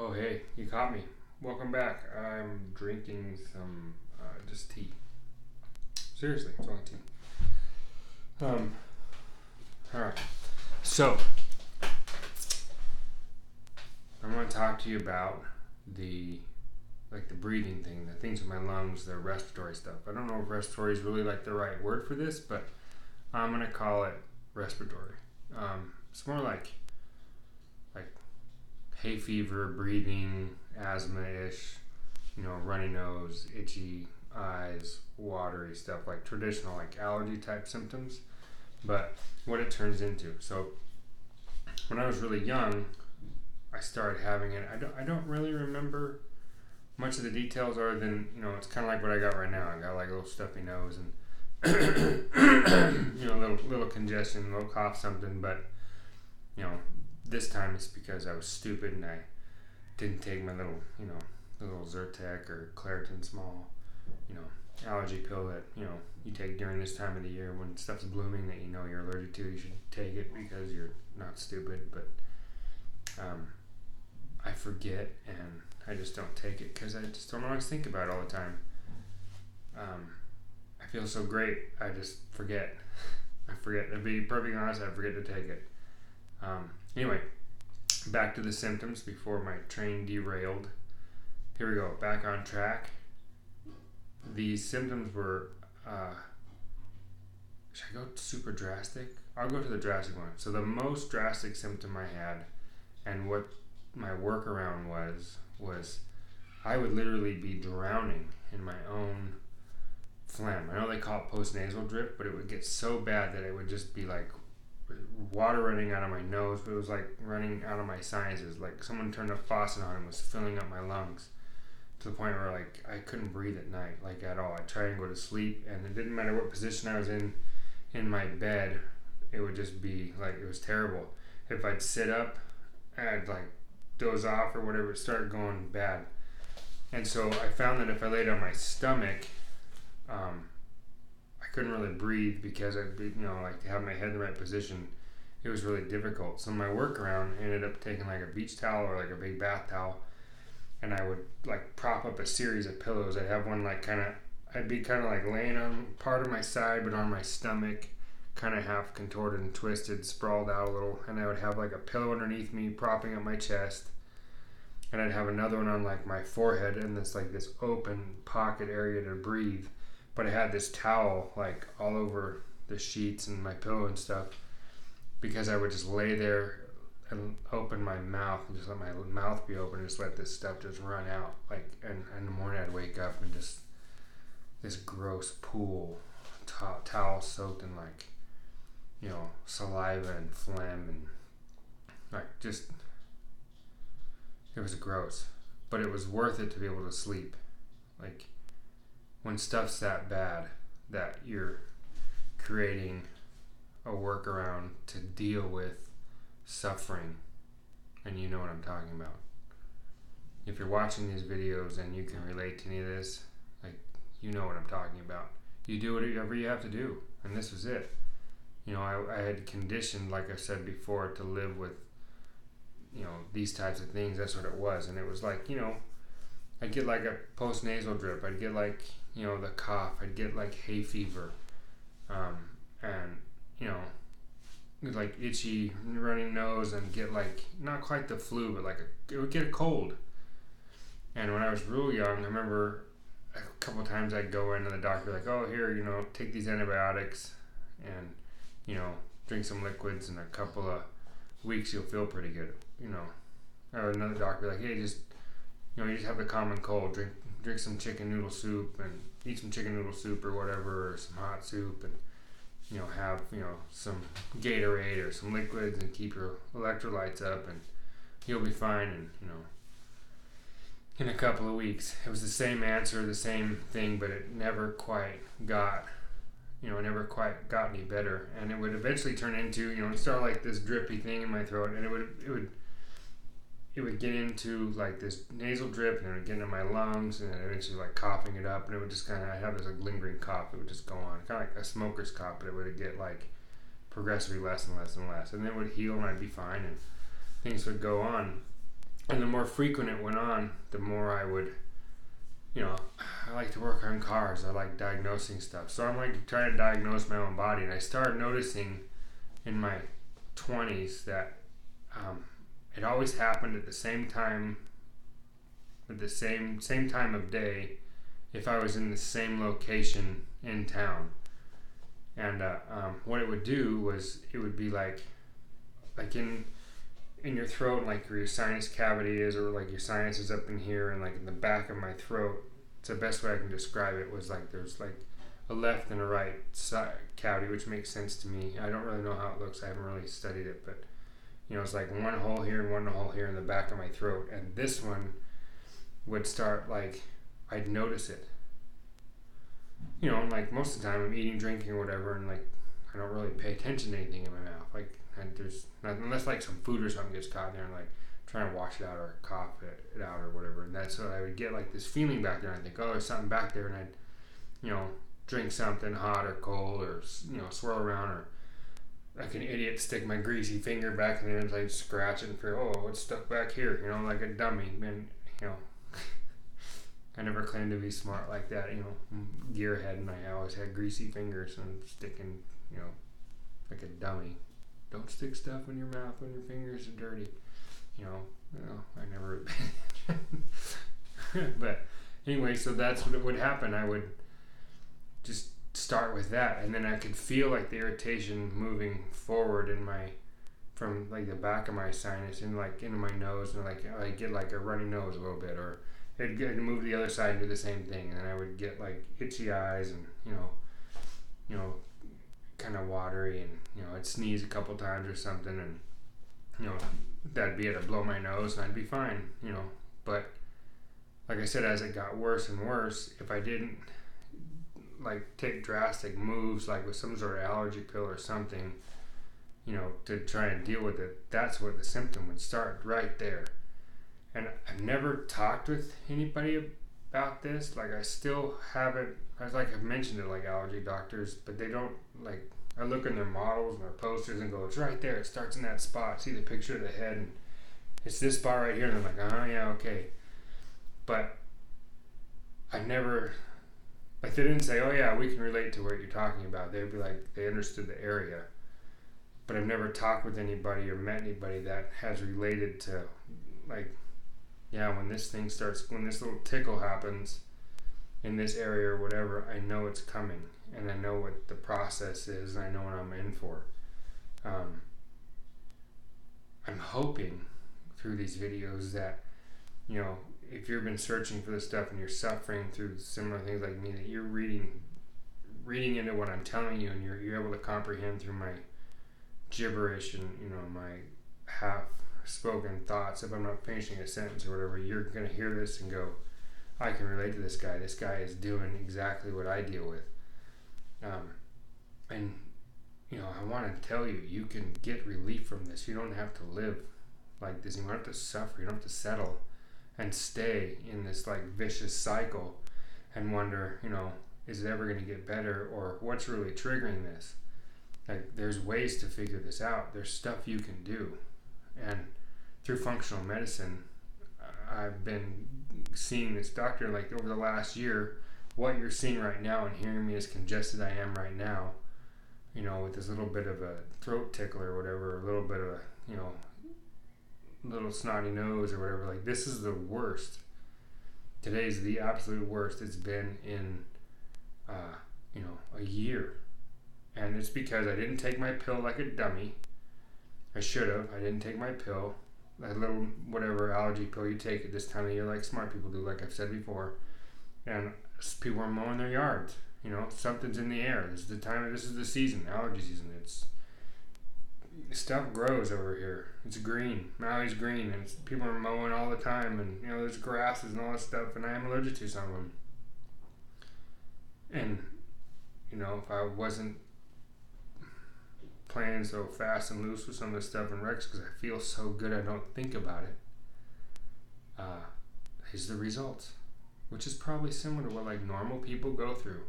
Oh, hey, you caught me. Welcome back. I'm drinking some just tea. Seriously, it's only tea. Um, all right. So, I want to talk to you about the the breathing thing, the things with my lungs, the respiratory stuff. I don't know if respiratory is really like the right word for this, but I'm gonna call it respiratory. It's more like hay fever, breathing, asthma-ish, runny nose, itchy eyes, watery stuff, like traditional like allergy type symptoms, but what it turns into. So when I was really young, I started having it. I don't really remember much of the details other than, it's kind of like what I got right now. I got like a little stuffy nose and, little congestion, little cough, something, but, this time it's because I was stupid and I didn't take my little Zyrtec or Claritin small, allergy pill that, you take during this time of the year when stuff's blooming that you're allergic to. You should take it because you're not stupid, but I forget and I just don't take it because I just don't always think about it all the time. I feel so great, I just forget. To be perfectly honest, I forget to take it. Anyway, back to the symptoms before my train derailed. Here we go, back on track. These symptoms were, should I go super drastic? I'll go to the drastic one. So the most drastic symptom I had and what my workaround was I would literally be drowning in my own phlegm. I know they call it postnasal drip, but it would get so bad that it would just be like water running out of my nose, but it was like running out of my sinuses. Like someone turned a faucet on and was filling up my lungs to the point where like I couldn't breathe at night, like at all. I'd try and go to sleep and it didn't matter what position I was in my bed, it would just be like, it was terrible. If I'd sit up, I'd like doze off or whatever, it started going bad. And so I found that if I laid on my stomach, I couldn't really breathe because I'd be, like to have my head in the right position, it was really difficult. So my workaround ended up taking like a beach towel or like a big bath towel, and I would like prop up a series of pillows. I'd have one like I'd be kind of like laying on part of my side, but on my stomach, kind of half contorted and twisted, sprawled out a little, and I would have like a pillow underneath me propping up my chest, and I'd have another one on like my forehead and this open pocket area to breathe. But I had this towel like all over the sheets and my pillow and stuff because I would just lay there and open my mouth and just let my mouth be open and just let this stuff just run out. Like, and in the morning I'd wake up and just this gross pool, towel soaked in like, saliva and phlegm and like just, it was gross. But it was worth it to be able to sleep. Like, when stuff's that bad that you're creating a workaround to deal with suffering, and you know what I'm talking about. If you're watching these videos and you can relate to any of this, like, you know what I'm talking about. You do whatever you have to do, and this was it. I had conditioned, like I said before, to live with, these types of things. That's what it was, and it was like, I'd get like a postnasal drip. I'd get like, the cough. I'd get like hay fever, and like itchy, running nose, and get like not quite the flu, but like it would get a cold. And when I was real young, I remember a couple of times I'd go in and the doctor like, oh, here, take these antibiotics, and drink some liquids. In a couple of weeks, you'll feel pretty good. Or another doctor like, hey, just you just have the common cold. Drink some chicken noodle soup and eat some chicken noodle soup or whatever, or some hot soup, and have some Gatorade or some liquids and keep your electrolytes up, and you'll be fine. And in a couple of weeks, it was the same answer, the same thing, but it never quite got any better. And it would eventually turn into start like this drippy thing in my throat, and it would get into like this nasal drip, and it would get into my lungs, and then eventually like coughing it up, and it would just I'd have this like lingering cough. It would just go on, kind of like a smoker's cough, but it would get like progressively less and less and less, and then it would heal, and I'd be fine, and things would go on. And the more frequent it went on, the more I would, I like to work on cars. I like diagnosing stuff. So I'm like trying to diagnose my own body. And I started noticing in my 20s that it always happened at the same time, at the same time of day, if I was in the same location in town. And what it would do was, it would be like in your throat, like where your sinus cavity is, or like your sinus is up in here, and like in the back of my throat. It's the best way I can describe it. Was like there's like a left and a right side cavity, which makes sense to me. I don't really know how it looks. I haven't really studied it, but it's like one hole here and one hole here in the back of my throat. And this one would start, like, I'd notice it. Like most of the time I'm eating, drinking, or whatever, and like I don't really pay attention to anything in my mouth. Like, and there's nothing, unless like some food or something gets caught in there, and like trying to wash it out or cough it out or whatever. And that's what I would get, like this feeling back there. And I think, oh, there's something back there, and I'd, drink something hot or cold, or swirl around, or like an idiot stick my greasy finger back in there and like scratch it and figure, oh, what's stuck back here? Like a dummy. And I never claimed to be smart like that. Gearhead, and I always had greasy fingers and sticking, like a dummy. Don't stick stuff in your mouth when your fingers are dirty. I never paid attention. But anyway, so that's what would happen. I would just start with that, and then I could feel like the irritation moving forward from like the back of my sinus and like into my nose, and like I get like a runny nose a little bit, or it'd move to the other side and do the same thing, and then I would get like itchy eyes, and kind of watery, and I'd sneeze a couple times or something, and that'd be it. I'd blow my nose and I'd be fine, but like I said, as it got worse and worse, if I didn't like take drastic moves, like with some sort of allergy pill or something, to try and deal with it, that's where the symptom would start, right there. And I've never talked with anybody about this. Like, I still haven't, I've mentioned it, like allergy doctors, but they don't, like, I look in their models and their posters and go, it's right there, it starts in that spot, see the picture of the head, and it's this spot right here, and I'm like, oh yeah, okay. But I never, like, they didn't say, oh yeah, we can relate to what you're talking about. They'd be like, they understood the area. But I've never talked with anybody or met anybody that has related to, like, yeah, when this little tickle happens in this area or whatever, I know it's coming, and I know what the process is, and I know what I'm in for. I'm hoping through these videos that, if you've been searching for this stuff and you're suffering through similar things like me, that you're reading into what I'm telling you, and you're able to comprehend through my gibberish and my half spoken thoughts. If I'm not finishing a sentence or whatever, you're gonna hear this and go, I can relate to this guy. This guy is doing exactly what I deal with. And I want to tell you, you can get relief from this. You don't have to live like this. You don't have to suffer. You don't have to settle and stay in this like vicious cycle and wonder, is it ever going to get better, or what's really triggering this? Like, there's ways to figure this out. There's stuff you can do. And through functional medicine, I've been seeing this doctor, like, over the last year. What you're seeing right now and hearing me as congested I am right now, with this little bit of a throat tickle or whatever, a little bit of a, little snotty nose or whatever, like, this is the worst. Today's the absolute worst it's been in, a year. And it's because I didn't take my pill like a dummy. I should have. I didn't take my pill. That little whatever allergy pill you take at this time of year, like smart people do, like I've said before. And people are mowing their yards. Something's in the air. This is the season, allergy season. Stuff grows over here. It's green. Maui's green, and people are mowing all the time, and there's grasses and all this stuff, and I am allergic to some of them. And if I wasn't playing so fast and loose with some of this stuff in Rex, because I feel so good I don't think about it, here's the results, which is probably similar to what like normal people go through.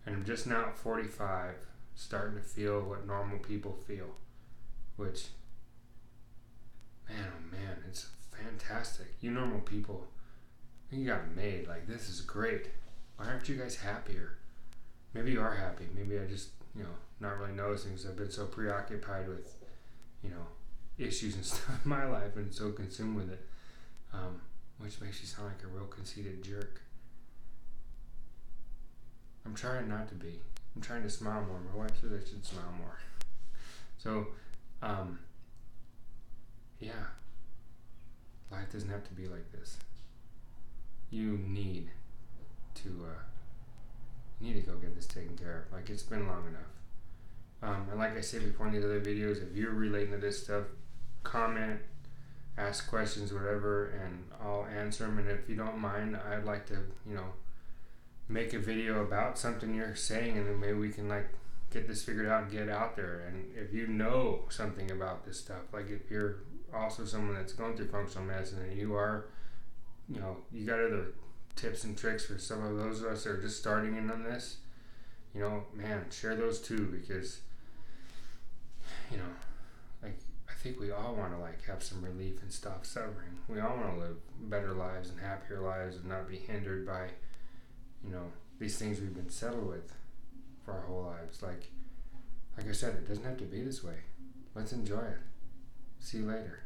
And I'm just now at 45, starting to feel what normal people feel, which, man, oh man, it's fantastic. you normal people, you got it made. Like, this is great. Why aren't you guys happier? Maybe you are happy. Maybe I just, not really noticing because I've been so preoccupied with, issues and stuff in my life and so consumed with it, which makes you sound like a real conceited jerk. I'm trying not to be. I'm trying to smile more. My wife says I should smile more. So, yeah. Life doesn't have to be like this. You need to go get this taken care of. Like, it's been long enough. And like I said before in these other videos, if you're relating to this stuff, comment, ask questions, whatever, and I'll answer them. And if you don't mind, I'd like to, make a video about something you're saying, and then maybe we can get this figured out and get it out there. And if you know something about this stuff, like if you're also someone that's going through functional medicine and you are, you got other tips and tricks for some of those of us that are just starting in on this, man, share those too, because, I think we all want to have some relief and stop suffering. We all want to live better lives and happier lives and not be hindered by, these things we've been settled with for our whole lives. Like I said, it doesn't have to be this way. Let's enjoy it. See you later.